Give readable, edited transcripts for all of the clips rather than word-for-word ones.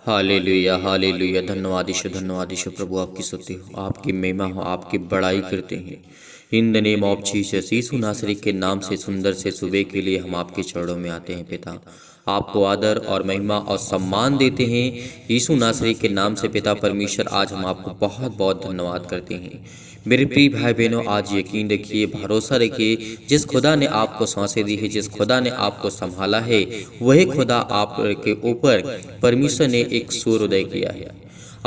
Hallelujah hallelujah. धन्यवाद यीशु प्रभु, आपकी स्तुति हो, आपकी महिमा हो, आपकी बड़ाई करते हैं। In the name of Jesus, यीशु नासरी के नाम से सुंदर से सुबह के लिए हम आपके चरणों में आते हैं पिता। आपको आदर और महिमा और सम्मान देते हैं यीशु नासरी के नाम से पिता परमेश्वर। आज हम आपको बहुत बहुत धन्यवाद करते हैं। मेरे प्रिय भाई बहनों, आज यकीन रखिए, भरोसा रखिए, जिस खुदा ने आपको सांसें दी है, जिस खुदा ने आपको संभाला है, वही खुदा आपके ऊपर परमेश्वर ने एक सूर्योदय किया है।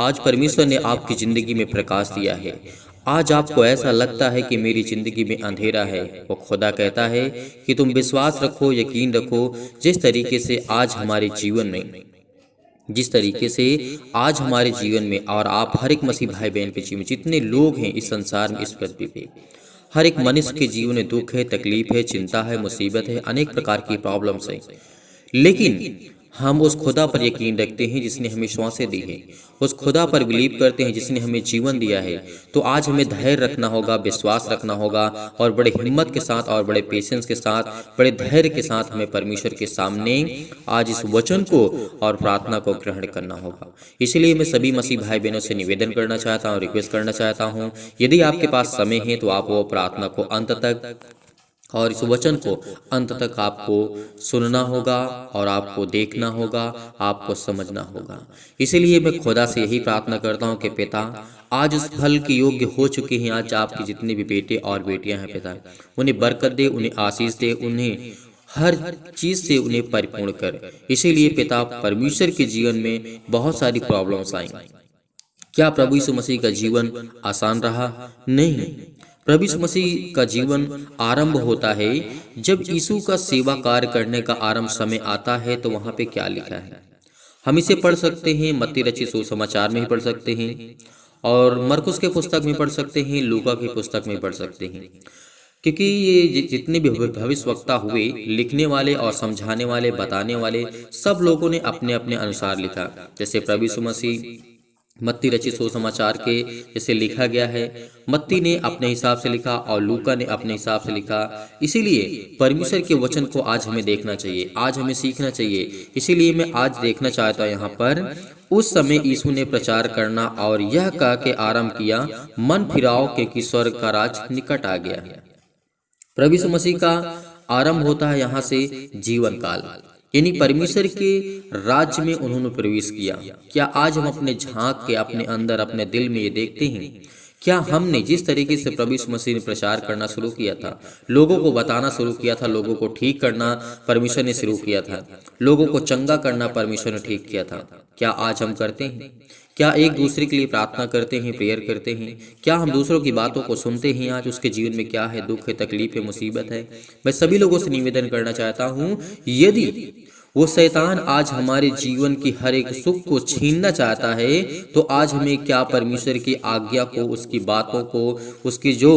आज परमेश्वर ने आपकी जिंदगी में प्रकाश दिया है। आज आपको ऐसा लगता है कि मेरी जिंदगी में अंधेरा है, वो खुदा कहता है कि तुम विश्वास रखो, यकीन रखो। जिस तरीके से आज हमारे जीवन में, जिस तरीके से आज हमारे जीवन में और आप हर एक मसीह भाई बहन के जीवन में, जितने लोग हैं इस संसार में, इस पृथ्वी पे, हर एक मनुष्य के जीवन में दुख है, तकलीफ है, चिंता है, मुसीबत है, अनेक प्रकार की प्रॉब्लम्स है। लेकिन हम उस खुदा पर यकीन रखते हैं जिसने हमें श्वासें दी है, उस खुदा पर बिलीव करते हैं जिसने हमें जीवन दिया है। तो आज हमें धैर्य रखना होगा, विश्वास रखना होगा, और बड़े हिम्मत के साथ और बड़े पेशेंस के साथ, बड़े धैर्य के साथ हमें परमेश्वर के सामने आज इस वचन को और प्रार्थना को ग्रहण करना होगा। इसलिए मैं सभी मसीह भाई बहनों से निवेदन करना चाहता हूँ, रिक्वेस्ट करना चाहता हूँ, यदि आपके पास समय है तो आप वो प्रार्थना को अंत तक और इस वचन को अंत तक आपको सुनना होगा और आपको देखना होगा, आपको समझना होगा। इसीलिए मैं खुदा से यही प्रार्थना करता हूँ कि पिता, आज उस फल के योग्य हो चुके हैं आज आपके जितने भी बेटे और बेटियां हैं पिता, उन्हें बरकत दे, उन्हें आशीष दे, उन्हें हर चीज से उन्हें परिपूर्ण कर। इसीलिए पिता परमेश्वर के जीवन में बहुत सारी प्रॉब्लम्स आई। क्या प्रभु यीशु मसीह का जीवन आसान रहा? नहीं। प्रभु यीशु मसीह का जीवन आरंभ होता है जब यीशु का सेवा कार्य करने का आरंभ समय आता है। तो वहां पे क्या लिखा है हम इसे पढ़ सकते हैं, मत्ती रचित सुसमाचार में भी पढ़ सकते हैं, और मरकुस के पुस्तक में पढ़ सकते हैं, लूका की पुस्तक में पढ़ सकते हैं। क्योंकि ये जितने भी भविष्यवक्ता हुए, लिखने वाले और समझाने वाले, बताने वाले, सब लोगों ने अपने अपने अनुसार लिखा। जैसे प्रभु यीशु मसीह मत्ती रचित सुसमाचार के जैसे लिखा गया है, मत्ती ने अपने हिसाब से लिखा और लूका ने अपने हिसाब से लिखा। इसीलिए परमेश्वर के वचन को आज हमें देखना चाहिए, आज हमें सीखना चाहिए। इसीलिए मैं आज देखना चाहता हूँ यहाँ पर, उस समय यीशु ने प्रचार करना और यह कह के आरंभ किया, मन फिराओ क्योंकि स्वर्ग का राज निकट आ गया है। प्रभु यीशु मसीह का आरंभ होता है यहाँ से जीवन काल, यानी परमेश्वर के राज्य में उन्होंने प्रवेश किया। क्या आज हम अपने झांक के अपने अंदर, अपने दिल में ये देखते हैं? क्या हमने जिस तरीके से प्रभु यीशु मसीह ने प्रचार करना शुरू किया था, लोगों को बताना शुरू किया था, लोगों को ठीक करना परमेश्वर ने शुरू किया था, लोगों को चंगा करना परमेश्वर ने ठीक किया था, क्या आज हम करते हैं? क्या एक दूसरे के लिए प्रार्थना करते हैं, प्रेयर करते हैं? क्या हम दूसरों की बातों को सुनते हैं? आज उसके जीवन में क्या है, दुख है, तकलीफ है, मुसीबत है? मैं सभी लोगों से निवेदन करना चाहता हूँ, यदि वो शैतान आज हमारे जीवन की हर एक सुख को छीनना चाहता है, तो आज हमें क्या परमेश्वर की आज्ञा को, उसकी बातों को, उसके जो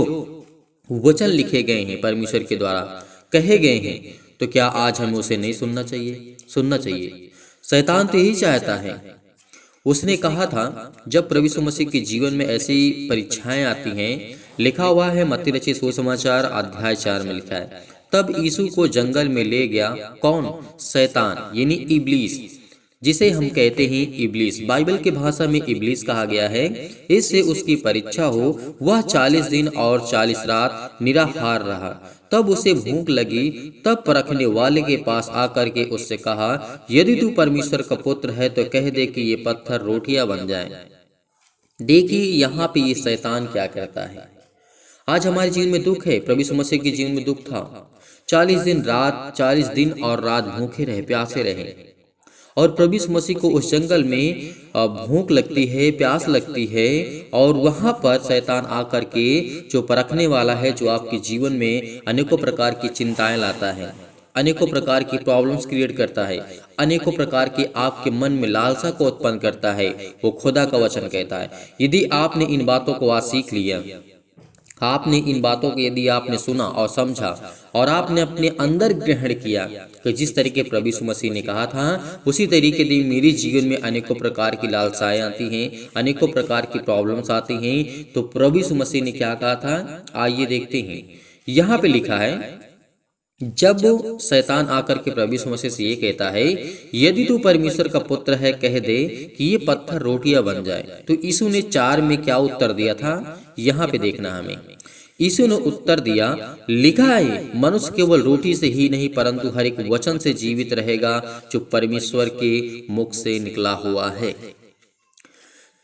वचन लिखे गए हैं, परमेश्वर के द्वारा कहे गए हैं, तो क्या आज हमें उसे नहीं सुनना चाहिए? सुनना चाहिए। शैतान तो यही चाहता है। उसने कहा था, जब प्रभु यीशु मसीह के जीवन में ऐसी परीक्षाएं आती हैं, लिखा हुआ है मत्ती रचित सुसमाचार अध्याय 4 में लिखा है, तब यीशु को जंगल में ले गया कौन? शैतान, यानी इब्लीस, जिसे हम कहते हैं इब्लीस। बाइबल की भाषा में इब्लीस कहा गया है। इससे उसकी परीक्षा हो। वह 40 दिन और 40 रात निराहार रहा। तब उसे भूख लगी। तब परखने वाले के पास आकर के उससे कहा, यदि तू परमेश्वर का पुत्र है तो कह दे कि ये पत्थर रोटियां बन जाएं। देखिए यहाँ पे ये शैतान क्या कहता है। आज हमारे जीवन में दुख है, प्रभु यीशु मसीह के जीवन में दुख था। 40 दिन और रात भूखे रहे, प्यासे रहे, और प्रभु यीशु मसीह को उस जंगल में भूख लगती है, प्यास लगती है, और वहां पर शैतान आकर के जो परखने वाला है, जो आपके जीवन में अनेकों प्रकार की चिंताएं लाता है, अनेकों प्रकार की प्रॉब्लम्स क्रिएट करता है, अनेकों प्रकार की आपके मन में लालसा को उत्पन्न करता है, वो खुदा का वचन कहता है। यदि आपने इन बातों को आज सीख लिया, आपने इन बातों को यदि आपने सुना और समझा और आपने अपने अंदर ग्रहण किया कि जिस तरीके प्रभु यीशु मसीह ने कहा था, उसी तरीके से मेरे जीवन में अनेकों प्रकार की लालसाएं आती हैं, अनेकों प्रकार की प्रॉब्लम्स आती हैं, तो प्रभु यीशु मसीह ने क्या कहा था, आइए देखते हैं। यहाँ पे लिखा है जब शैतान आकर के प्रभु यीशु मसीह से ये कहता है, यदि तू परमेश्वर का पुत्र है कह दे कि ये पत्थर रोटियां बन जाए, तो यीशु ने 4 में क्या उत्तर दिया था, यहाँ पे देखना हमें। यीशु ने उत्तर दिया, लिखा है मनुष्य केवल रोटी से ही नहीं परंतु हर एक वचन से जीवित रहेगा जो परमेश्वर के मुख से निकला हुआ है।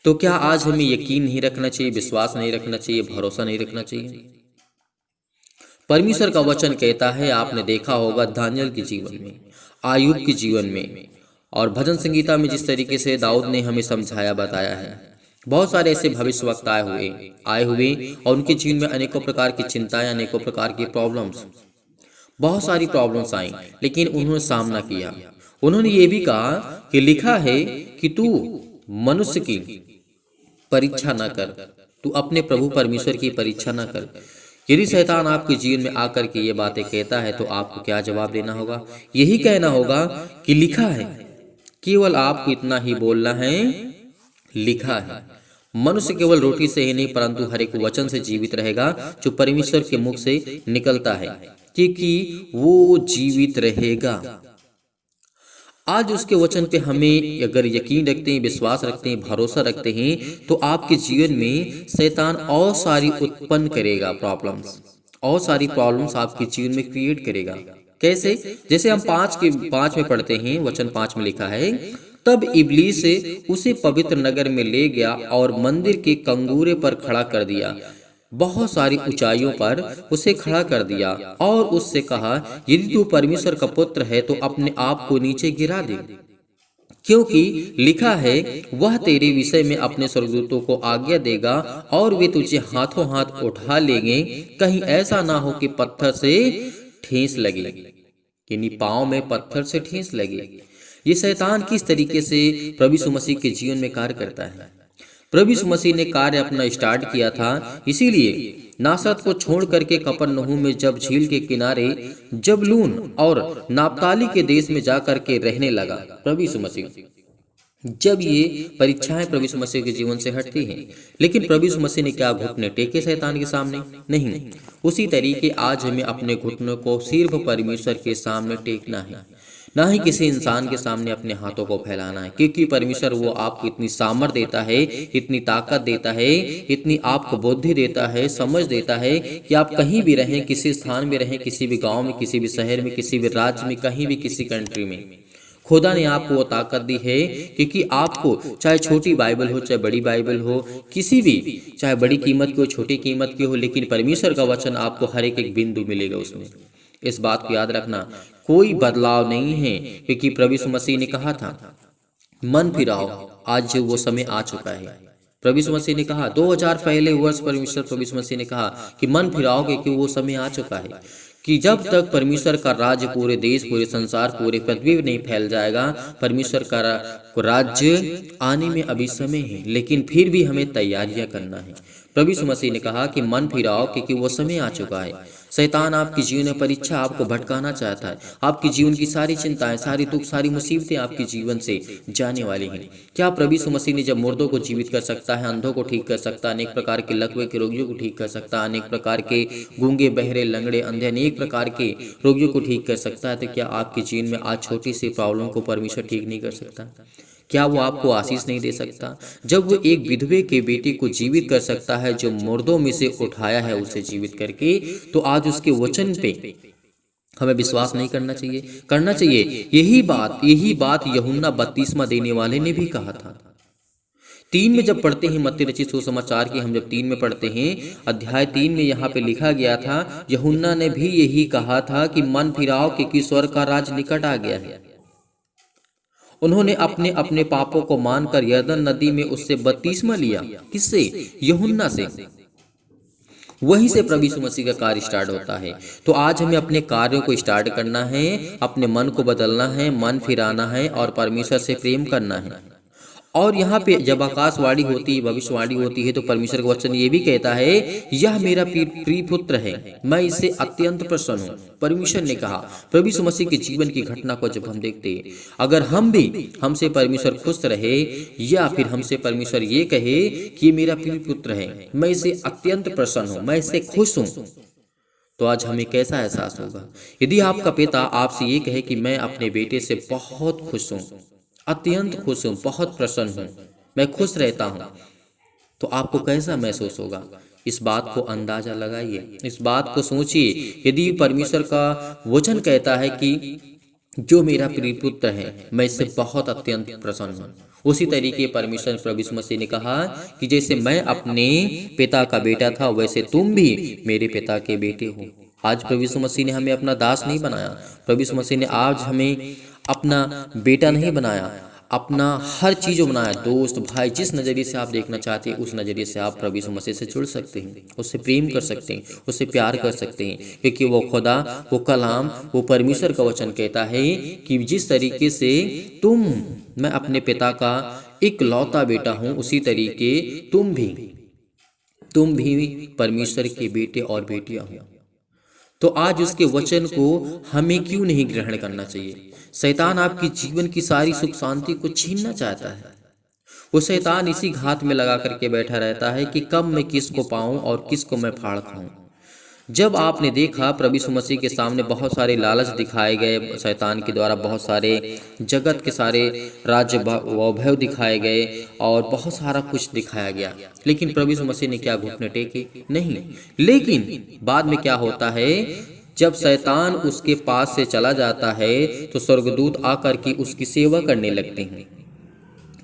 तो क्या आज हमें यकीन नहीं रखना चाहिए, विश्वास नहीं रखना चाहिए, भरोसा नहीं रखना चाहिए? परमेश्वर का वचन कहता है, आपने देखा होगा दानियल के जीवन में, आयुब के जीवन में, और भजन संगीता में जिस तरीके से दाऊद ने हमें समझाया बताया है, बहुत सारे ऐसे भविष्यवक्ता आए हुए और उनके जीवन में अनेकों प्रकार की चिंताएं, अनेकों प्रकार की प्रॉब्लम्स, बहुत सारी प्रॉब्लम्स आई, लेकिन उन्होंने सामना किया। उन्होंने ये भी कहा कि लिखा है कि तू मनुष्य की परीक्षा न कर, तू अपने प्रभु परमेश्वर की परीक्षा न कर। यदि शैतान आपके जीवन में आकर के ये बातें कहता है तो आपको क्या जवाब देना होगा? यही कहना होगा कि लिखा है, केवल आपको इतना ही बोलना है, लिखा है मनुष्य केवल रोटी से ही नहीं परंतु हर एक वचन से जीवित रहेगा जो परमेश्वर के मुख से निकलता है, क्योंकि वो जीवित रहेगा। आज उसके वचन पे हमें अगर यकीन रखते हैं, विश्वास रखते हैं, भरोसा रखते हैं, तो आपके जीवन में शैतान और सारी उत्पन्न करेगा प्रॉब्लम्स, और सारी प्रॉब्लम्स आपके जीवन में क्रिएट करेगा। कैसे? जैसे हम 5 में पढ़ते हैं, वचन 5 में लिखा है, तब इब्लीस उसे पवित्र नगर में ले गया और मंदिर के कंगूरे पर खड़ा कर दिया, बहुत सारी ऊंचाइयों पर उसे खड़ा कर दिया और उससे कहा, यदि तू परमेश्वर का पुत्र है तो अपने आप को नीचे गिरा दे, क्योंकि लिखा है वह तेरे विषय में अपने स्वर्गदूतों को आज्ञा देगा और वे तुझे हाथों हाथ उठा लेंगे, कहीं ऐसा ना हो कि पत्थर से ठेस लगे, यानी पांव में पत्थर से ठेस लगे। ये शैतान किस तरीके से प्रभु यीशु मसीह के जीवन में कार्य करता है? प्रभु यीशु मसीह ने कार्य अपना स्टार्ट किया था, इसीलिए नासरत को छोड़ करके कफरनहूम में जब झील के किनारे जबलून और नाप्ताली के देश में जाकर के रहने लगा प्रभु यीशु मसीह, जब ये परीक्षाएं प्रभु यीशु मसीह के जीवन से हटती हैं, लेकिन प्रभु यीशु मसीह ने क्या घुटने टेके शैतान के सामने? नहीं। उसी तरीके आज हमें अपने घुटनों को सिर्फ परमेश्वर के सामने टेकना है, ना ही किसी इंसान के सामने अपने हाथों को फैलाना है, क्योंकि परमेश्वर वो आपको इतनी सामर्थ देता है, इतनी ताकत देता है, इतनी आपको बुद्धि देता है, समझ देता है कि आप कहीं भी रहें, किसी स्थान में रहें, किसी भी गांव में, किसी भी शहर में, किसी भी राज्य में, कहीं भी किसी कंट्री में, खुदा ने आपको वो ताकत दी है, क्योंकि आपको चाहे छोटी बाइबल हो चाहे बड़ी बाइबल हो, किसी भी, चाहे बड़ी कीमत की हो छोटी कीमत की हो, लेकिन परमेश्वर का वचन आपको हर एक बिंदु मिलेगा उसमें। इस बात को याद रखना, कोई बदलाव नहीं है, क्योंकि प्रभु यीशु मसीह ने कहा था मन फिराओ, आज वो समय आ चुका है। प्रभु यीशु मसीह ने कहा 2000 पहले वर्ष परमेश्वर प्रभु यीशु मसीह ने कहा कि मन फिराओ, क्योंकि वो समय आ चुका है कि जब तक परमेश्वर का राज्य पूरे देश, पूरे संसार, पूरे पृथ्वी में नहीं फैल जाएगा, परमेश्वर का राज्य आने में अभी समय है, लेकिन फिर भी हमें तैयारियां करना है। प्रभु यीशु मसीह ने कहा कि मन फिराओ, क्योंकि वो समय आ चुका है। शैतान आपकी जीवन में परीक्षा आपको भटकाना चाहता है, आपकी जीवन की सारी चिंताएं, सारी दुख, सारी मुसीबतें आपके जीवन से जाने वाली हैं। क्या प्रभु यीशु मसीह ने जब मुर्दों को जीवित कर सकता है, अंधों को ठीक कर सकता है, अनेक प्रकार के लकवे के रोगियों को ठीक कर सकता है, अनेक प्रकार के गूंगे, बहरे, लंगड़े, अंधे, अनेक प्रकार के रोगियों को ठीक कर सकता है, तो क्या आपके जीवन में आज छोटी सी प्रॉब्लम को परमेश्वर ठीक नहीं कर सकता? क्या वो आपको आशीष नहीं दे सकता? जब वो एक विधवे के बेटे को जीवित कर सकता है, जो मुर्दों में से उठाया है उसे जीवित करके, तो आज उसके वचन पे हमें विश्वास नहीं करना चाहिए? करना चाहिए। यही बात यूहन्ना बपतिस्मा देने वाले ने भी कहा था। 3 में जब पढ़ते हैं मत्ती रचित सुसमाचार की, हम जब 3 में पढ़ते हैं, अध्याय 3 में यहाँ पे लिखा गया था, यूहन्ना ने भी यही कहा था कि मन फिराओ, क्योंकि स्वर्ग का राज निकट आ गया है। उन्होंने अपने अपने पापों को मानकर यरदन नदी में उससे बपतिस्मा लिया। किससे? यूहन्ना से। वहीं से प्रभु यीशु मसीह का कार्य स्टार्ट होता है। तो आज हमें अपने कार्यों को स्टार्ट करना है, अपने मन को बदलना है, मन फिराना है और परमेश्वर से प्रेम करना है। और यहाँ पे जब आकाशवाणी होती है, भविष्यवाणी होती है, तो परमेश्वर का वचन ये भी कहता है, यह मेरा प्रिय पुत्र है, मैं इससे अत्यंत प्रसन्न हूँ। परमेश्वर ने कहा। प्रभु यीशु मसीह के जीवन की घटना को जब हम देखते हैं, अगर हमसे परमेश्वर खुश रहे, या फिर हमसे परमेश्वर ये कहे कि मेरा प्रिय पुत्र है, मैं इससे अत्यंत प्रसन्न हूँ, मैं इससे खुश हूँ, तो आज हमें कैसा एहसास होगा यदि आपका पिता आपसे ये कहे कि मैं अपने बेटे से बहुत खुश हूँ, अत्यंत खुश हूँ, बहुत प्रसन्न हूँ, मैं खुश रहता हूँ, तो आपको कैसा महसूस होगा? इस बात को अंदाजा लगाइए, इस बात को सोचिए। यदि परमेश्वर का वचन कहता है कि जो मेरा प्रिय पुत्र है मैं इससे बहुत अत्यंत प्रसन्न हूँ, उसी तरीके परमेश्वर प्रभु यीशु मसीह ने कहा कि जैसे मैं अपने पिता का बेटा था वैसे तुम भी मेरे पिता के बेटे हो। आज प्रभु यीशु मसीह ने हमें अपना दास नहीं बनाया, प्रभु यीशु मसीह ने आज हमें अपना बेटा नहीं बनाया, अपना हर चीज़ बनाया। दोस्त, भाई, जिस नज़रिए से आप देखना चाहते हैं उस नज़रिए से आप प्रभु यीशु मसीह से जुड़ सकते हैं, उससे प्रेम कर सकते हैं, उससे प्यार कर सकते हैं, क्योंकि वो खुदा, वो कलाम, वो परमेश्वर का वचन कहता है कि जिस तरीके से मैं अपने पिता का इकलौता बेटा हूँ, उसी तरीके तुम भी परमेश्वर के बेटे और बेटियां हो। तो आज उसके वचन को हमें क्यों नहीं ग्रहण करना चाहिए? शैतान आपकी जीवन की सारी सुख शांति को छीनना चाहता है। वो शैतान इसी घात में लगा करके बैठा रहता है कि कब मैं किसको पाऊं और किसको मैं फाड़ खाऊं। जब आपने देखा प्रभु यीशु मसीह के सामने बहुत सारे लालच दिखाए गए शैतान के द्वारा, बहुत सारे जगत के सारे राज्य वैभव दिखाए गए और बहुत सारा कुछ दिखाया गया, लेकिन प्रभु यीशु मसीह ने क्या घुटने टेके? नहीं। लेकिन बाद में क्या होता है, जब शैतान उसके पास से चला जाता है तो स्वर्गदूत आकर के उसकी सेवा करने लगते हैं।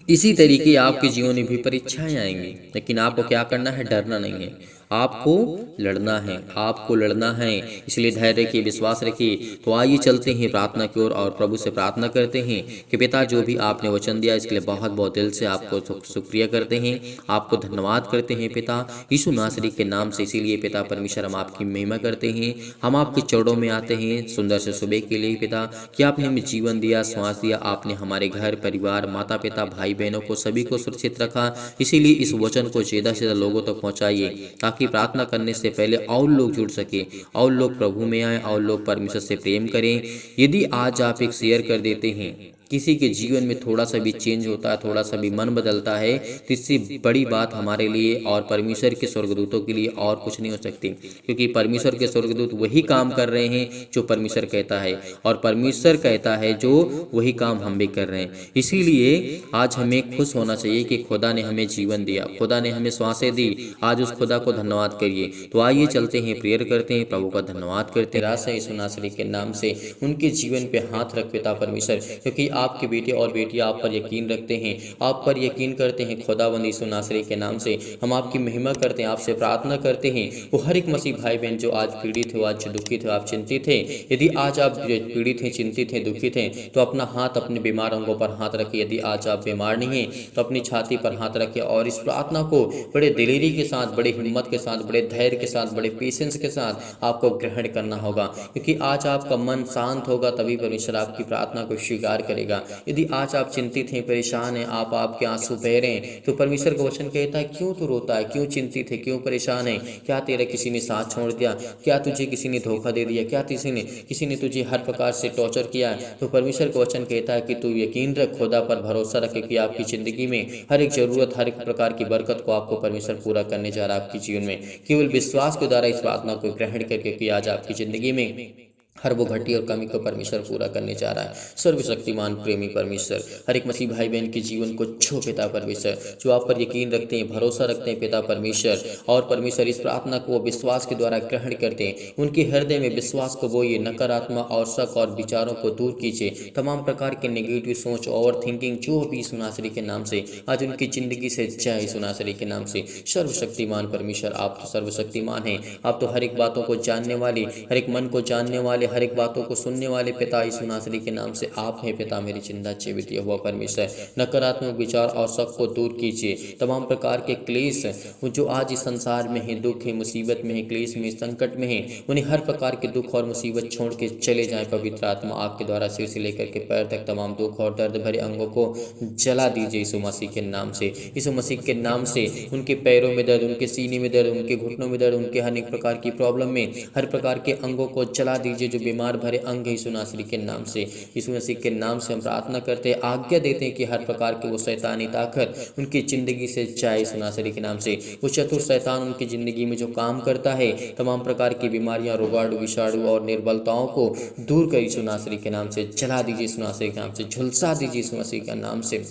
इसी तरीके आपके जीवन में भी परीक्षाएं आएंगी, लेकिन आपको क्या करना है? डरना नहीं है, आपको लड़ना है, आपको लड़ना है। इसलिए धैर्य रखिए, विश्वास रखिए। तो आइए चलते हैं प्रार्थना की ओर और प्रभु से प्रार्थना करते हैं कि पिता जो भी आपने वचन दिया इसके लिए बहुत बहुत दिल से आपको शुक्रिया करते हैं, आपको धन्यवाद करते हैं पिता यीशु नासरी के नाम से। इसीलिए पिता परमेश्वर हम आपकी महिमा करते हैं, हम आपके चरणों में आते हैं सुंदर से सुबह के लिए पिता कि आपने हमें जीवन दिया, श्वास दिया, आपने हमारे घर परिवार, माता पिता, भाई बहनों को सभी को सुरक्षित रखा। इसीलिए इस वचन को ज़्यादा से ज़्यादा लोगों तक पहुँचाइए ताकि प्रार्थना करने से पहले और लोग जुड़ सके, और लोग प्रभु में आए, और लोग परमेश्वर से प्रेम करें। यदि आज आप एक शेयर कर देते हैं, किसी के जीवन में थोड़ा सा भी चेंज होता है, थोड़ा सा भी मन बदलता है, तो इससे बड़ी बात हमारे लिए और परमेश्वर के स्वर्गदूतों के लिए और कुछ नहीं हो सकती, क्योंकि परमेश्वर के स्वर्गदूत वही काम कर रहे हैं जो परमेश्वर कहता है, और परमेश्वर कहता है जो वही काम हम भी कर रहे हैं। इसीलिए आज हमें खुश होना चाहिए कि खुदा ने हमें जीवन दिया, खुदा ने हमें श्वासें दी। आज उस खुदा को धन्यवाद करिए। तो आइए चलते हैं, प्रेयर करते हैं, प्रभु का धन्यवाद करते हैं। रास यीशु नासरी के नाम से उनके जीवन पे हाथ रख पिता परमेश्वर, क्योंकि आपके बेटे और बेटियां आप पर यकीन रखते हैं, आप पर यकीन करते हैं। खुदावंद यीशु नासरी के नाम से हम आपकी महिमा करते हैं, आपसे प्रार्थना करते हैं। वो हर एक मसीह भाई बहन जो आज पीड़ित हो, आज दुखित हो, आप चिंतित हैं, यदि आज आप पीड़ित हैं, चिंतित हैं, दुखित हैं, तो अपना हाथ अपने बीमार अंगों पर हाथ रखिए। यदि आज आप बीमार नहीं हैं तो अपनी छाती पर हाथ रखिए और इस प्रार्थना को बड़े दिलेरी के साथ, बड़े हिम्मत के साथ, बड़े धैर्य के साथ, बड़े पेशेंस के साथ आपको ग्रहण करना होगा, क्योंकि आज आपका मन शांत होगा तभी परमेश्वर आपकी प्रार्थना को स्वीकार करेगा। यदि आज आप चिंतित हैं, परेशान हैं, आप आपके आंसू बह रहे हैं, तो परमेश्वर का वचन कहता है क्यों तू रोता है, क्यों चिंतित है, क्यों परेशान है? क्या तेरा किसी ने साथ छोड़ दिया? क्या तुझे किसी ने धोखा दे दिया? क्या किसी ने तुझे हर प्रकार से टॉर्चर किया है? तो परमेश्वर का वचन कहता है कि तू यकीन रख, खुदा पर भरोसा रखे कि आपकी जिंदगी में हर एक जरूरत, हर एक प्रकार की बरकत को आपको परमेश्वर पूरा करने जा रहा है आपके जीवन में। केवल विश्वास के द्वारा इस प्रार्थना को ग्रहण करके कि आज आपकी जिंदगी में हर वो घटी और कमी को परमेश्वर पूरा करने जा रहा है। सर्वशक्तिमान प्रेमी परमेश्वर हर एक मसीह भाई बहन के जीवन को छो पिता परमेश्वर, जो आप पर यकीन रखते हैं, भरोसा रखते हैं पिता परमेश्वर, और परमेश्वर इस प्रार्थना को विश्वास के द्वारा ग्रहण करते हैं। उनके हृदय में विश्वास को बोइए, नकारात्मक और शक और विचारों को दूर कीजिए। तमाम प्रकार के नेगेटिव सोच, ओवर थिंकिंग जो भी यीशु नासरी के नाम से आज उनकी जिंदगी से जाए यीशु नासरी के नाम से। सर्वशक्तिमान परमेश्वर आप तो सर्वशक्तिमान हैं, आप तो हर एक बातों को जानने वाली, हर एक मन को जानने वाले, हर एक बातों को सुनने वाले पिता यीशु नासरी के नाम से आप हैं पिता मेरी चिंता जीवित हुआ परमेश्वर। नकारात्मक विचार और शक को दूर कीजिए। तमाम प्रकार के क्लेश जो आज इस संसार में है, दुख है, मुसीबत में है, क्लेश में, संकट में है, उन्हें हर प्रकार के दुख और मुसीबत छोड़ के चले जाएं। पवित्र आत्मा आग के द्वारा सिर से लेकर के पैर तक तमाम दुख और दर्द भरे अंगों को जला दीजिए यीशु मसीह के नाम से। यीशु मसीह के नाम से उनके पैरों में दर्द, उनके सीने में दर्द, उनके घुटनों में दर्द, उनके हर एक प्रकार की प्रॉब्लम में हर प्रकार के अंगों को जला दीजिए जो बीमार भरे अंग है यीशु नासरी के नाम से, यीशु मसीह के नाम से हम प्रार्थना करते हैं, आज्ञा देते हैं कि हर प्रकार के वो शैतानी ताकत उनकी ज़िंदगी से जाए यीशु नासरी के नाम से। वो चतुर शैतान उनकी ज़िंदगी में जो काम करता है, तमाम प्रकार की बीमारियां, रोगाणु, विषाणु और निर्बलताओं को दूर कर यीशु नासरी के नाम से जला दीजिए, यीशु नासरी के नाम से झुलसा दीजिए, यीशु मसीह के नाम से।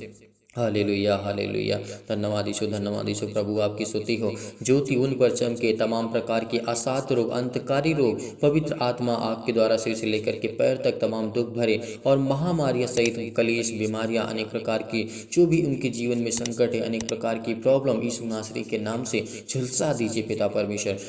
Hallelujah hallelujah. धन्यवाद यीशु प्रभु आपकी स्तुति हो। ज्योति उन पर चमके, तमाम प्रकार के असाध्य रोग, अंतकारी रोग, पवित्र आत्मा आपके द्वारा सिर से लेकर के पैर तक तमाम दुख भरे और महामारियां सहित कलेश, बीमारियां, अनेक प्रकार की जो भी उनके जीवन में संकट है, अनेक प्रकार की प्रॉब्लम यीशु नासरी के नाम से झुलसा दीजिए पिता परमेश्वर।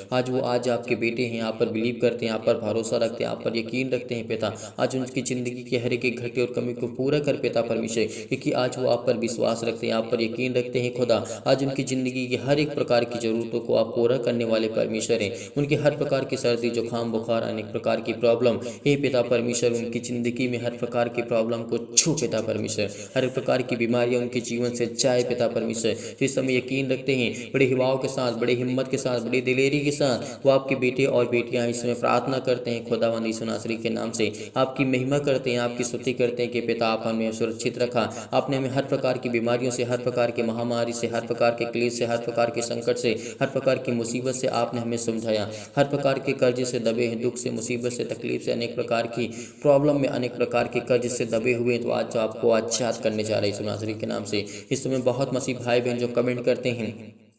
आज आपके बेटे हैं, आप पर बिलीव करते हैं, आप पर भरोसा रखते हैं, आप पर यकीन रखते हैं पिता। आज उनकी ज़िंदगी की हर एक घटे और कमी को पूरा कर पिता परमेश्वर, क्योंकि आज वो आप पर विश्वास रखते हैं, आप पर यकीन रखते हैं खुदा। आज उनकी ज़िंदगी की हर एक प्रकार की ज़रूरतों को आप पूरा करने वाले परमेश्वर हैं। उनकी हर प्रकार की सर्दी, जुकाम, बुखार, अनेक प्रकार की प्रॉब्लम, हे पिता परमेश्वर, उनकी ज़िंदगी में हर प्रकार की प्रॉब्लम को छू पिता परमेश्वर। हर प्रकार की बीमारियां उनके जीवन से जाए पिता परमेश्वर। जिस समय यकीन रखते हैं, बड़े हिवाओं के साथ, बड़े हिम्मत के साथ, बड़ी दिलेरी के साथ वो आपके बेटे और बेटियां इस समय प्रार्थना करते हैं खुदावंद यीशु नासरी के नाम से। आपकी महिमा करते हैं, आपकी स्तुति करते हैं कि पिता आप हमें सुरक्षित रखा, आपने हमें हर प्रकार की बीमारियों से, हर प्रकार की महामारी से, हर प्रकार के क्लेश से, हर प्रकार के संकट से, हर प्रकार की मुसीबत से आपने हमें समझाया। हर प्रकार के कर्ज से दबे हैं, दुख से, मुसीबत से, तकलीफ से, अनेक प्रकार की प्रॉब्लम में, अनेक प्रकार के कर्ज से दबे हुए, तो आज आपको आजाद करने जा रहे हैं यीशु नासरी के नाम से। इस समय बहुत मसीह भाई बहन जो कमेंट करते हैं,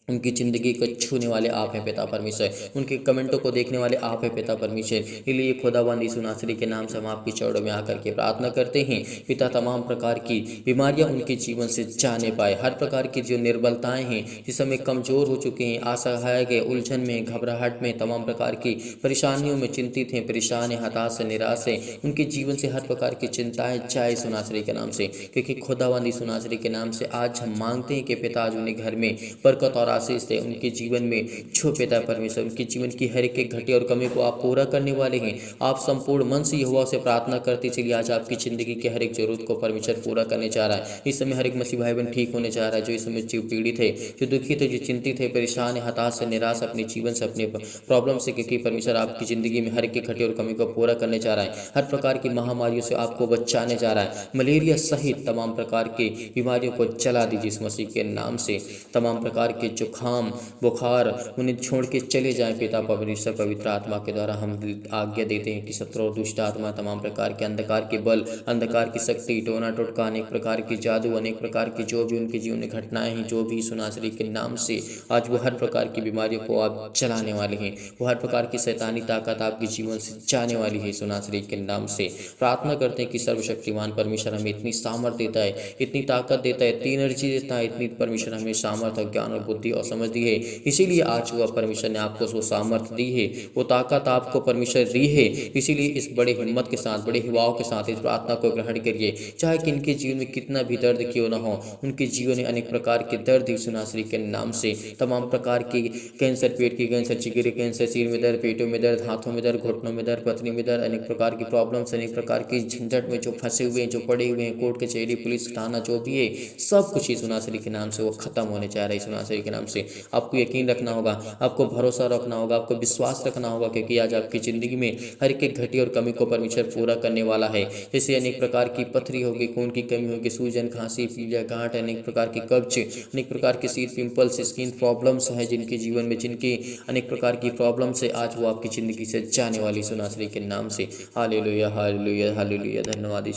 उनकी ज़िंदगी को छूने वाले आप हैं पिता परमेश्वर, उनके कमेंटों को देखने वाले आप हैं पिता परमेश्वर। इसलिए खुदावंद यीशु नासरी के नाम से हम आपकी चौड़ों में आकर के प्रार्थना करते हैं पिता, तमाम प्रकार की बीमारियां उनके जीवन से जाने पाए। हर प्रकार की जो निर्बलताएं हैं, जिस समय कमज़ोर हो चुके हैं, असहाय गए, उलझन में, घबराहट में, तमाम प्रकार की परेशानियों में चिंतित हैं, परेशान हैं, हताश है, निराश है, उनके जीवन से हर प्रकार की चिंताएं जाए यीशु नासरी के नाम से। क्योंकि खुदावंद यीशु नासरी के नाम से आज हम मांगते हैं कि पिता आज उन्हें घर में बरकत और आशीष से उनके जीवन में छो पिता परमेश्वर। उनके जीवन की हर एक घटी और कमी को आप पूरा करने वाले हैं। आप संपूर्ण मन से यहोवा से प्रार्थना करते चलिए, आज आपकी ज़िंदगी की हर एक जरूरत को परमेश्वर पूरा करने जा रहा है। इस समय हर एक मसीह भाई बहन ठीक होने जा रहा है, जो इस समय पीड़ित है, जो दुखित है, जो चिंतित है, परेशान है, हताश है, निराश अपने जीवन से, अपने प्रॉब्लम से, क्योंकि परमेश्वर आपकी ज़िंदगी में हर एक घटी और कमी को पूरा करने जा रहा है। हर प्रकार की महामारियों से आपको बचाने जा रहा है। मलेरिया सहित तमाम प्रकार की बीमारियों को चला दीजिए इस मसीह के नाम से। तमाम प्रकार के जुकाम, बुखार उन्हें छोड़ के चले जाएं पिता परमेश्वर। पवित्र आत्मा के द्वारा हम आज्ञा देते हैं कि शत्रु और दुष्ट आत्मा, तमाम प्रकार के अंधकार के बल, अंधकार की शक्ति, टोना टोटका, अनेक प्रकार की जादू, अनेक प्रकार की जो भी उनके जीवन में घटनाएं हैं, जो भी यीशु नासरी के नाम से आज वो हर प्रकार की बीमारियों को आप चलाने वाले हैं। वो हर प्रकार की शैतानी ताकत आपके जीवन से जाने वाली है यीशु नासरी के नाम से। प्रार्थना करते हैं कि सर्वशक्तिमान परमेश्वर हमें इतनी सामर्थ देता है, इतनी ताकत देता है, इतनी एनर्जी देता है, इतनी परमेश्वर हमें सामर्थ, ज्ञान और बुद्धि और समझ दी है। इसीलिए आज हुआ परमेश्वर ने आपको वो सामर्थ्य दी है, वो ताकत आपको परमेश्वर दी है। इसीलिए इस बड़े हिम्मत के साथ, बड़े हिवाओं के साथ इस प्रार्थना को ग्रहण करिए। चाहे कि इनके जीवन में कितना भी दर्द क्यों ना हो, उनके जीवन में अनेक प्रकार के दर्द यीशु नासरी के नाम से, तमाम प्रकार की कैंसर, पेट की कैंसर, जिगर कैंसर, सिर में दर्द, पेटों में दर्द, हाथों में दर्द, घुटनों में दर्द, पथरी में दर्द, अनेक प्रकार की प्रॉब्लम्स, अनेक प्रकार की झंझट में जो फंसे हुए हैं, जो पड़े हुए हैं, कोर्ट कचहरी, पुलिस थाना, जो भी है, सब कुछ यीशु नासरी के नाम से वो खत्म होने जा रहा है यीशु नासरी के नाम से। आपको यकीन रखना होगा, आपको भरोसा रखना होगा, आपको विश्वास रखना होगा, क्योंकि आज आपकी ज़िंदगी में हर एक घटी और कमी को परमेश्वर पूरा करने वाला है। जैसे अनेक प्रकार की पथरी होगी, खून की कमी होगी, सूजन, खांसी, पीलिया, गांठ, अनेक प्रकार की कब्ज, अनेक प्रकार के सीट पिंपल्स, स्किन प्रॉब्लम्स हैं जिनके जीवन में, जिनकी अनेक प्रकार की प्रॉब्लम्स है, आज वो आपकी ज़िंदगी से जाने वाली यीशु नासरी के नाम से। Hallelujah hallelujah hallelujah. धन्यवाद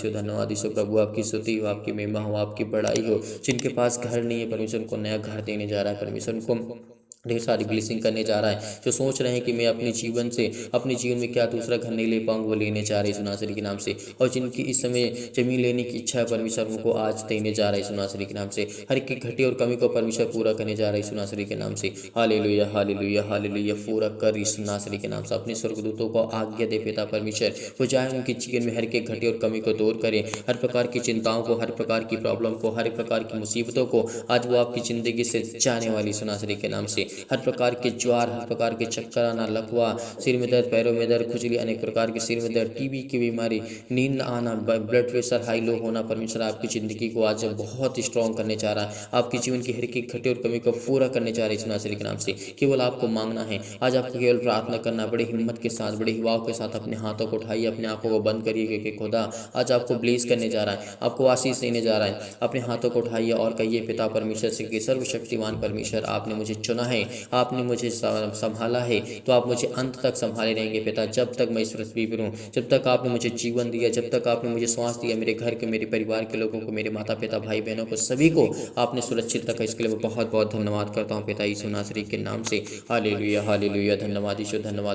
यीशु प्रभु, आपकी स्तुति हो, आपकी महिमा हो, आपकी बड़ाई हो। जिनके पास घर नहीं है, परमेश्वर उनको नया घर देने जा रहा है, परमेश्वर उनको ढेर सारी ब्लेसिंग करने जा रहा है। जो सोच रहे हैं कि मैं अपने जीवन से, अपने जीवन में क्या दूसरा घर नहीं ले पाऊंगा, वो लेने जा रहे हैं यीशु नासरी के नाम से। और जिनकी इस समय जमीन लेने की इच्छा है, परमेश्वर उनको आज देने जा रहा है यीशु नासरी के नाम से। हर एक घटी और कमी को परमेश्वर पूरा करने जा रहा है यीशु नासरी के नाम से। Hallelujah hallelujah hallelujah. पूरा कर यीशु नासरी के नाम से। अपने स्वर्गदूतों को आज्ञा दे पिता परमेश्वर, वो जाए उनके जीवन में हर एक घटी और कमी को दूर करें, हर प्रकार की चिंताओं को, हर प्रकार की प्रॉब्लम को, हर एक प्रकार की मुसीबतों को आज वो आपकी ज़िंदगी से जाने वाली यीशु नासरी के नाम से। हर प्रकार के ज्वार, हर प्रकार के चक्कर आना, लकवा, सिर में दर्द, पैरों में दर्द, खुजली, अनेक प्रकार के सिर में दर्द, टीबी की बीमारी, नींद न आना, ब्लड प्रेशर हाई लो होना, परमेश्वर आपकी ज़िंदगी को आज बहुत स्ट्रॉन्ग करने जा रहा है। आपके जीवन की हर एक घटी और कमी को पूरा करने जा रहे हैं यीशु नासरी के नाम से। केवल आपको मांगना है, आज आपको केवल प्रार्थना करना, बड़ी हिम्मत के साथ, बड़े हिवाव के साथ अपने हाथों को उठाइए, अपने आंखों को बंद करिए, क्योंकि खुदा आज आपको ब्लेस करने जा रहा है, आपको आशीष देने जा रहा है। अपने हाथों को उठाइए और कहिए, पिता परमेश्वर से कि सर्वशक्तिमान परमेश्वर, आपने मुझे चुना है, आपने मुझे संभाला है, तो आप मुझे अंत तक संभाले रहेंगे पिता। जब तक मैं इस पृथ्वी पर हूँ, जब तक आपने मुझे जीवन दिया, जब तक आपने मुझे श्वास दिया, मेरे घर के, मेरे परिवार के लोगों को, मेरे माता पिता, भाई बहनों को, सभी को आपने सुरक्षित रखा। इसके लिए मैं बहुत बहुत धन्यवाद करता हूँ पिता यीशु नासरी के नाम से। Hallelujah hallelujah. धन्यवाद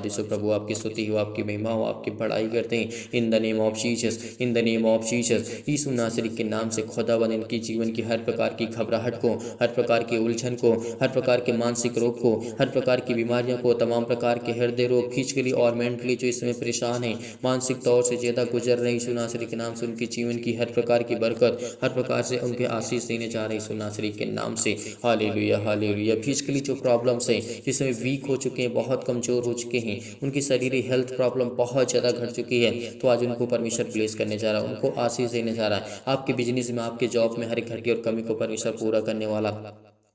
यीशु प्रभु, आपकी स्तुति हो, आपकी महिमा हो, आपकी बड़ाई करते हैं in the name of Jesus, in the name of Jesus. यीशु नासरी के नाम से खुदावंद इनकी जीवन की हर प्रकार की घबराहट को, हर प्रकार की उलझन को, हर प्रकार के मानसिक रोग को, हर प्रकार की बीमारियों को, तमाम प्रकार के हृदय रोग, फिजिकली और मेंटली जो इसमें परेशान है, मानसिक तौर से ज़्यादा गुजर रहे हैं, यीशु नासरी के नाम से उनकी जीवन की हर प्रकार की बरकत, हर प्रकार से उनके आशीष देने जा रहे हैं यीशु नासरी के नाम से। Hallelujah hallelujah. फिजिकली जो प्रॉब्लम्स हैं, जिसमें वीक हो चुके हैं, बहुत कमज़ोर हो चुके हैं, उनकी शरीरी हेल्थ प्रॉब्लम बहुत ज़्यादा घट चुकी है, तो आज उनको परमेश्वर ब्लेस करने जा रहा है, उनको आशीष देने जा रहा है। आपके बिजनेस में, आपके जॉब में हर एक घटी और कमी को परमेश्वर पूरा करने वाला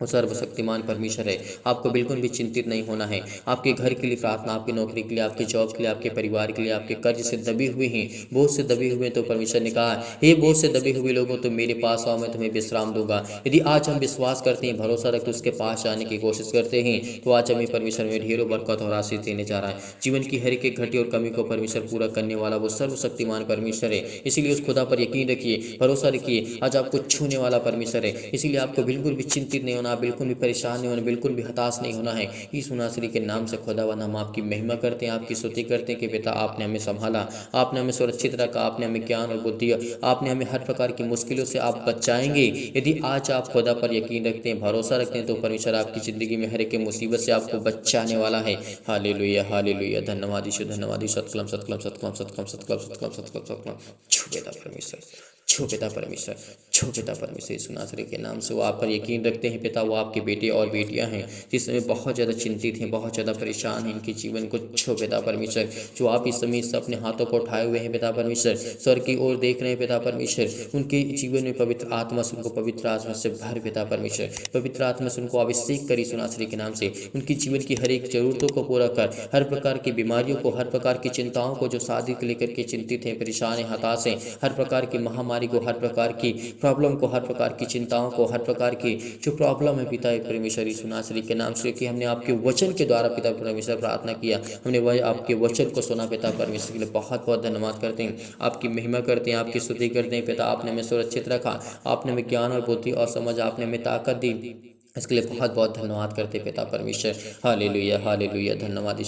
वो सर्वशक्तिमान परमेश्वर है। आपको बिल्कुल भी चिंतित नहीं होना है। आपके घर के लिए प्रार्थना, आपकी नौकरी के लिए, आपके जॉब के लिए, आपके परिवार के लिए, आपके कर्ज से दबे हुए हैं, बोझ से दबे हुए, तो परमेश्वर ने कहा, हे बोझ से दबे हुए लोगों, तो मेरे पास आओ, मैं तुम्हें विश्राम दूंगा। यदि आज हम विश्वास करते हैं, भरोसा रखते, उसके पास जाने की कोशिश करते हैं, तो आज हमें परमेश्वर में ढेरों बरकत और आशीष देने जा रहा है। जीवन की हर एक घटी और कमी को परमेश्वर पूरा करने वाला वो सर्वशक्तिमान परमेश्वर है। इसीलिए उस खुदा पर यकीन रखिए, भरोसा रखिए। आज आपको छूने वाला परमेश्वर है, इसीलिए आपको बिल्कुल भी चिंतित नहीं होना, बिल्कुल भी परेशान नहीं होना, बिल्कुल भी हताश नहीं होना है। यीशु नासरी के नाम से खुदावंद हम आपकी महिमा करते हैं, आपकी स्तुति करते हैं कि पिता आपने हमें संभाला, आपने हमें सुरक्षित रखा, आपने हमें ज्ञान और बुद्धि, आपने हमें हर प्रकार की मुश्किलों से आप बचाएंगे। यदि आज आप खुदा पर यकीन रखते हैं, भरोसा रखते हैं, तो परमेश्वर आपकी ज़िंदगी में हर एक मुसीबत से आपको बचाने वाला है। Hallelujah hallelujah. धन्यवाद यीशु, धन्यवाद यीशु। सतकलम सतकलम सतकलम सतकलम सतकलम सतकलम सतकलम सतकलम। छू पिता परमेश्वर, छू पिता परमेश्वर, छू पिता परमेश्वर। यीशु नासरी के नाम से वो आप पर यकीन रखते हैं पिता, वो आपके बेटे और बेटियां हैं जिसमें बहुत ज़्यादा चिंतित हैं, बहुत ज़्यादा परेशान हैं, इनके जीवन को छो पिता परमेश्वर। जो आप इस समय से अपने हाथों को उठाए हुए हैं पिता परमेश्वर, स्वर्ग की ओर देख रहे हैं पिता परमेश्वर, उनके जीवन में पवित्र आत्मा से उनको पवित्र आत्मा से भर पिता परमेश्वर, पवित्र आत्मा से उनको अभिषेक करी यीशु नासरी के नाम से। उनकी जीवन की हर एक जरूरतों को पूरा कर, हर प्रकार की बीमारियों को, हर प्रकार की चिंताओं को, जो शादी को लेकर के चिंतित हैं, परेशान हैं, हताश हैं, हर प्रकार की महामारी को, हर प्रकार की प्रॉब्लम को, हर प्रकार की चिंताओं को, हर प्रकार की जो प्रॉब्लम है पिता परमेश्वर यीशु नासरी के नाम से, कि हमने आपके वचन के द्वारा पिता परमेश्वर प्रार्थना किया, हमने वह आपके वचन को सुना पिता परमेश्वर के लिए बहुत बहुत धन्यवाद करते हैं, आपकी महिमा करते हैं, आपकी स्तुति करते हैं पिता। आपने हमें सुरक्षित रखा, आपने हमें ज्ञान और बुद्धि और समझ, आपने हमें ताकत दी, इसके लिए बहुत बहुत धन्यवाद करते पिता परमेश्वर। Hallelujah hallelujah. धन्यवाद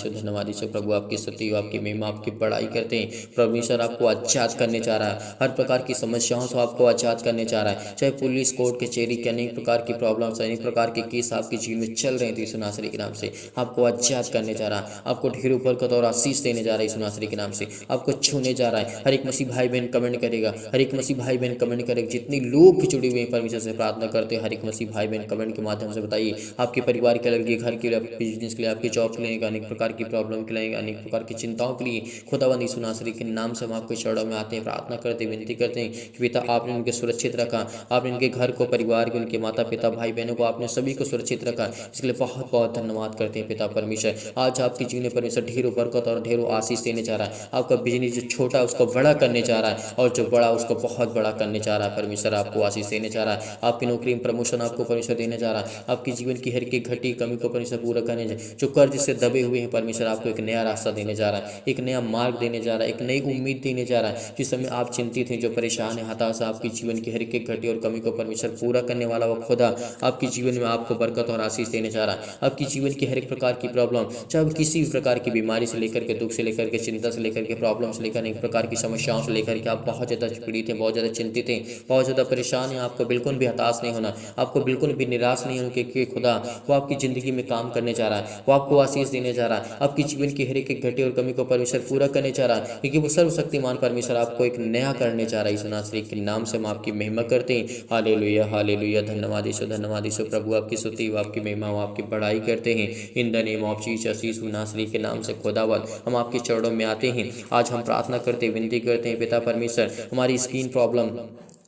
यीशु प्रभु, आपकी स्तुति, आपकी महिमा, आपकी बड़ाई करते हैं। परमेश्वर आपको आजाद करने जा रहा है, हर प्रकार की समस्याओं से आपको आजाद करने जा रहा है। चाहे पुलिस, कोर्ट, कचहरी के अनेक प्रकार की प्रॉब्लम्स, अनेक प्रकार के केस आपके जीवन में चल रहे हैं, तो यीशु नासरी के नाम से आपको आजाद करने जा रहा है, आपको ढेरों बरकत और आशीष देने जा रहा है यीशु नासरी के नाम से, आपको छूने जा रहा है। हर एक मसीह भाई बहन कमेंट करेगा, हर एक मसीह भाई बहन कमेंट करेगा, जितने लोग जुड़े हुए हैं परमेश्वर से प्रार्थना करते हैं, हर एक मसीह भाई बहन कमेंट के माध्यम से बताइए, आपके परिवार के लिए, घर के लिए, आपके बिजनेस के लिए, आपके जॉब के लिए, अनेक प्रकार की प्रॉब्लम के लिए, अनेक प्रकार की चिंताओं के लिए खुदावंद यीशु नासरी के नाम से हम आपके चरणों में आते हैं, प्रार्थना करते हैं, विनती करते हैं कि पिता आपने उनके सुरक्षित रखा, आपने उनके घर को, परिवार को, उनके माता पिता, भाई बहनों को, आपने सभी को सुरक्षित रखा। इसके लिए बहुत बहुत धन्यवाद करते हैं पिता परमेश्वर। आज आपके जीवन में परमेश्वर ढेरों बरकत और ढेरों आशीष देने जा रहा है। आपका बिजनेस जो छोटा है उसको बड़ा करने जा रहा है, और जो बड़ा उसको बहुत बड़ा करने जा रहा है। परमेश्वर आपको आशीष देने जा रहा है, आपकी नौकरी में प्रमोशन आपको परमेश्वर देने जा रहा है, आपकी जीवन की हर एक घटी कमी को परमेश्वर पूरा करने जा, जो कर्ज से दबे हुए हैं परमेश्वर आपको एक नया रास्ता देने जा रहा है, एक नया मार्ग देने जा रहा है, एक नई उम्मीद देने जा रहा है। जिस समय आप चिंतित हैं, जो परेशान है, हताश, आपकी जीवन की हर एक घटी और कमी को परमेश्वर पूरा करने वाला वो खुदा आपके जीवन में आपको बरकत और आशीष देने जा रहा है। आपकी जीवन की हर एक प्रकार की प्रॉब्लम, चाहे किसी भी प्रकार की बीमारी से लेकर के, दुख से लेकर के, चिंता से लेकर के, प्रॉब्लम से लेकर, एक प्रकार की समस्याओं से लेकर के, आप बहुत ज़्यादा पीड़ित हैं, बहुत ज़्यादा चिंतित हैं, बहुत ज़्यादा परेशान हैं, आपको बिल्कुल भी हताश नहीं होना, आपको बिल्कुल भी निराश नहीं है उनके खुदा वो आपकी ज़िंदगी में काम करने जा रहा है, वो आपको आशीष देने जा रहा है, आपकी जीवन की हर एक घटी और कमी को परमेश्वर पूरा करने जा रहा है, क्योंकि वो सर्वशक्तिमान परमेश्वर आपको एक नया करने जा रहा है। यीशु नासरी के नाम से हम आपकी महिमा करते हैं। हालेलुया हालेलुया, धन्यवाद यीशु प्रभु आपकी स्तुति हो, आपकी महिमा हो, आपकी बड़ाई करते हैं। In the name of Jesus यीशु नासरी के नाम से खुदावंद हम आपके चरणों में आते हैं। आज हम प्रार्थना करते विनती करते हैं पिता परमेश्वर, हमारी स्किन प्रॉब्लम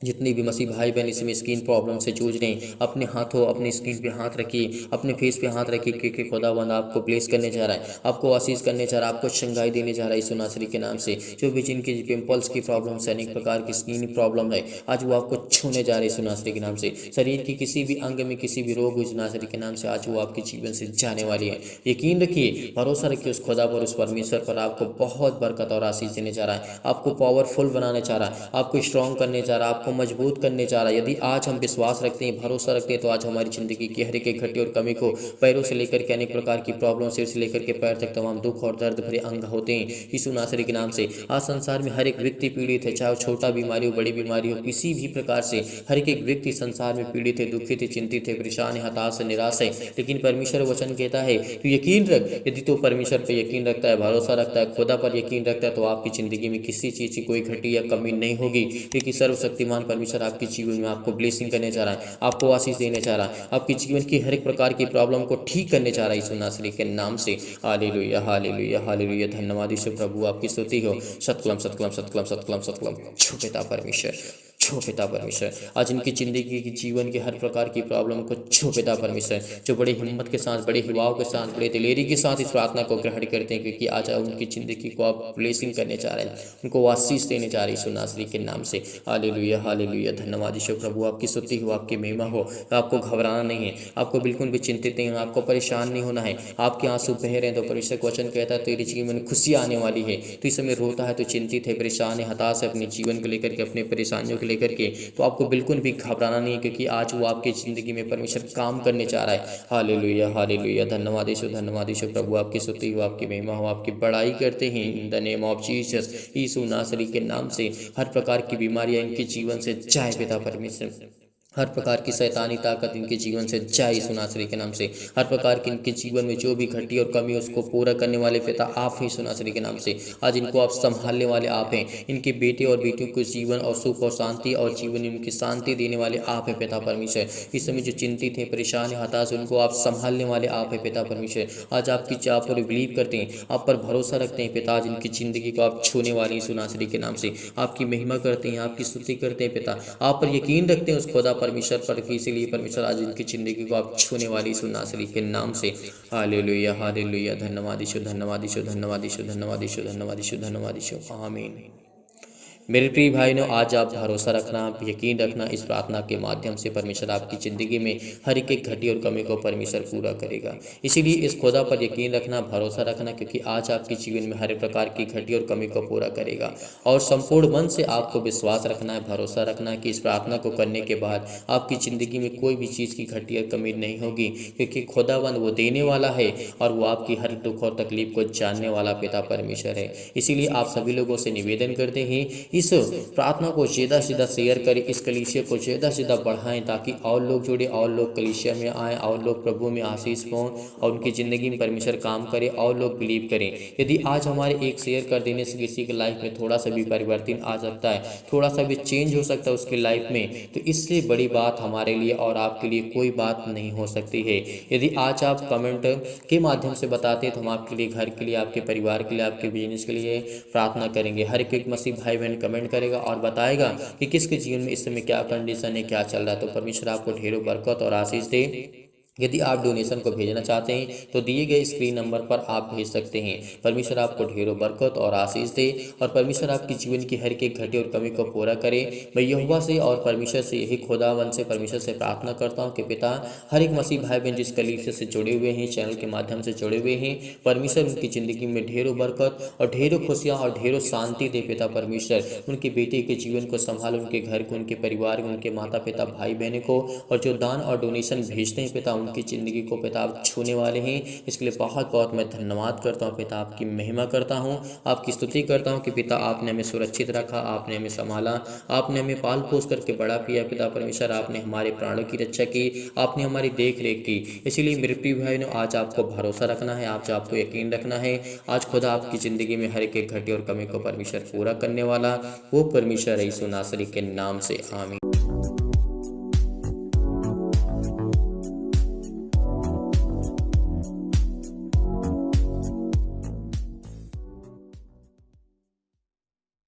जितने भी मसीह भाई बहन इसमें स्किन प्रॉब्लम से जूझ रहे हैं, अपने हाथों अपनी स्किन पे हाथ रखिए, अपने फेस पे हाथ रखिए, क्योंकि खुदावंद आपको ब्लेस करने जा रहा है, आपको आशीष करने जा रहा है, आपको शंगाई देने जा रहा है यीशु नासरी के नाम से। जो भी जिनकी पिंपल्स की प्रॉब्लम है, अनेक प्रकार की स्किन प्रॉब्लम है, आज वो आपको छूने जा रहे हैं यीशु नासरी के नाम से। शरीर की किसी भी अंग में किसी भी रोग यीशु नासरी के नाम से आज वो आपके जीवन से जाने वाली है। यकीन रखिए, भरोसा रखिए उस खुदा पर, उस परमेश्वर पर, आपको बहुत बरकत और आशीष देने जा रहा है, आपको पावरफुल बनाने जा रहा है, आपको स्ट्रॉन्ग करने जा रहा है, आपको मजबूत करने जा रहा है। यदि आज हम विश्वास रखते हैं, भरोसा रखते हैं, तो आज हमारी जिंदगी की हर एक घटी और कमी को, पैरों से लेकर के अनेक प्रकार की प्रॉब्लम, सिर से लेकर के पैर तक तमाम दुख और दर्द भरे अंग होते हैं यीशु नासरी के नाम से। आज संसार में हर एक व्यक्ति पीड़ित है, चाहे वो छोटा बीमारी हो, बड़ी बीमारी हो, किसी भी प्रकार से हर एक व्यक्ति संसार में पीड़ित है, दुखित है, चिंतित है, परेशान है, हताश है, निराश है। लेकिन परमेश्वर वचन कहता है तो यकीन रख, यदि तो परमेश्वर पर यकीन रखता है, भरोसा रखता है, खुदा पर यकीन रखता है, तो आपकी जिंदगी में किसी चीज़ की कोई घटी या कमी नहीं होगी, क्योंकि सर्वशक्तिमान परमेश्वर आपके जीवन में आपको ब्लेसिंग करने जा रहा है, आपको आशीष देने जा रहा है, आपके जीवन की हर एक प्रकार की प्रॉब्लम को ठीक करने जा रहा है यीशु नासरी के नाम से। हालेलुया हालेलुया हालेलुया, धन्यवाद यीशु प्रभु आपकी स्तुति हो। सतकलम सतकलम सतकलम सतकलम सतकलम, छो पिता परमेश्वर, छो पिता परमेश्वर, आज इनकी जिंदगी की जीवन के हर प्रकार की प्रॉब्लम को छो पिता परमेश्वर, जो बड़ी हिम्मत के साथ, बड़े हिवाव के साथ, बड़े दिलेरी के साथ इस प्रार्थना को ग्रहण करते हैं, क्योंकि आज उनकी जिंदगी को आप ब्लेसिंग करने जा रहे हैं, उनको आशीष देने जा रहे हैं यीशु नासरी के नाम से। हालेलुया हालेलुया, धन्यवाद यीशु प्रभु आपकी स्तुति हो, आपकी महिमा हो। आपको घबराना नहीं है, आपको बिल्कुल भी चिंतित नहीं होना, आपको परेशान नहीं होना है। आपके आंसू बह रहे हैं तो परमेश्वर का वचन कहता है तेरे जीवन में खुशी आने वाली है। तो इस समय रोता है, तो चिंतित है, परेशान है, हताश है अपने जीवन को लेकर के, अपने परेशानियों को लेकर के, तो आपको बिल्कुल भी घबराना नहीं है, क्योंकि आज वो आपकी ज़िंदगी में परमेश्वर काम करने जा रहा है। हालेलुया हालेलुया, धन्यवाद यीशु प्रभु आपकी स्तुति हो, आपकी महिमा हो, आपकी बड़ाई करते हैं in the name of Jesus यीशु नासरी के नाम से। हर प्रकार की बीमारियां इनके जीवन से जाए पिता परमेश्वर, हर प्रकार की शैतानी ताकत इनके जीवन से जाए यीशु नासरी के नाम से। हर प्रकार की इनके जीवन में जो भी घटी और कमी उसको पूरा करने वाले पिता आप हैं यीशु नासरी के नाम से। आज इनको आप संभालने वाले आप हैं, इनके बेटे और बेटियों को जीवन और सुख और शांति और जीवन में उनकी शांति देने वाले आप हैं पिता परमेश्वर। इस समय जो चिंतित हैं, परेशान हैं, हताश, उनको आप संभालने वाले आप हैं पिता परमेश्वर। आज आपकी चाह पर बिलीव करते हैं, आप पर भरोसा रखते हैं पिता, आज इनकी जिंदगी को आप छूने वाले यीशु नासरी के नाम से। आपकी महिमा करते हैं, आपकी स्तुति करते हैं पिता, आप पर यकीन रखते हैं उस खुदा परमेश्वर पर, इसीलिए परमेश्वर आज इनकी जिंदगी को आप छूने वाली यीशु नासरी के नाम से। हालेलुया हालेलुया, धन्यवाद यीशु धन्यवाद यीशु धन्यवाद यीशु धन्यवाद यीशु धन्यवाद यीशु धन्यवाद यीशु, आमीन। मेरे प्रिय भाइयों, आज आप भरोसा रखना, यकीन रखना, इस प्रार्थना के माध्यम से परमेश्वर आपकी ज़िंदगी में हर एक घटी और कमी को परमेश्वर पूरा करेगा। इसीलिए इस खुदा पर यकीन रखना, भरोसा रखना, क्योंकि आज आपके जीवन में हर प्रकार की घटी और कमी को पूरा करेगा। और संपूर्ण मन से आपको विश्वास रखना है, भरोसा रखना है कि इस प्रार्थना को करने के बाद आपकी ज़िंदगी में कोई भी चीज़ की घटी और कमी नहीं होगी, क्योंकि खुदावंद वो देने वाला है और वो आपकी हर दुख और तकलीफ को जानने वाला पिता परमेश्वर है। इसीलिए आप सभी लोगों से निवेदन करते हैं, इस प्रार्थना को ज़्यादा से ज़्यादा शेयर करें, इस कलीसिया को ज़्यादा से ज़्यादा बढ़ाएं, ताकि और लोग जुड़े, और लोग कलीसिया में आएँ, और लोग प्रभु में आशीष पाएं और उनकी ज़िंदगी में परमेश्वर काम करे और लोग बिलीव करें। यदि आज हमारे एक शेयर कर देने से किसी की लाइफ में थोड़ा सा भी परिवर्तन आ सकता है, थोड़ा सा भी चेंज हो सकता है उसकी लाइफ में, तो इससे बड़ी बात हमारे लिए और आपके लिए कोई बात नहीं हो सकती है। यदि आज आप कमेंट के माध्यम से बताते हैं तो हम आपके लिए, घर के लिए, आपके परिवार के लिए, आपके बिजनेस के लिए प्रार्थना करेंगे। हर एक मसीह भाई बहन कमेंट करेगा और बताएगा कि किसके जीवन में इस समय क्या कंडीशन है, क्या चल रहा है। तो परमेश्वर आपको ढेरों बरकत और आशीष दे। यदि आप डोनेशन को भेजना चाहते हैं तो दिए गए स्क्रीन नंबर पर आप भेज सकते हैं। परमेश्वर आपको ढेरों बरकत और आशीष दे और परमेश्वर आपकी जीवन की हर एक घटी और कमी को पूरा करे। मैं यहोवा से और परमेश्वर से, यही खुदावन से, परमेश्वर से प्रार्थना करता हूँ कि पिता हर एक मसीह भाई बहन जिस कलीसिया से जुड़े हुए हैं, चैनल के माध्यम से जुड़े हुए हैं, परमेश्वर उनकी ज़िंदगी में ढेरों बरकत और ढेरों खुशियाँ और ढेरों शांति दे पिता परमेश्वर। उनके बेटे के जीवन को संभाल, उनके घर को, उनके परिवार को, उनके माता पिता भाई बहनों को, और जो दान और डोनेशन भेजते हैं पिता उनकी ज़िंदगी को पिता आप छूने वाले हैं। इसके लिए बहुत बहुत मैं धन्यवाद करता हूँ पिता, आपकी महिमा करता हूँ, आपकी स्तुति करता हूँ कि पिता आपने हमें सुरक्षित रखा, आपने हमें संभाला, आपने हमें पाल पोस करके बड़ा किया। पिता परमेश्वर आपने हमारे प्राणों की रक्षा की, आपने हमारी देख रेख की। इसीलिए मेरे प्रिय भाई ने आज आपको भरोसा रखना है, आज आपको यकीन रखना है। आज खुदा आपकी ज़िंदगी में हर एक घटी और कमी को परमेश्वर पूरा करने वाला वो परमेश्वर यीशु नासरी के नाम से आमीन।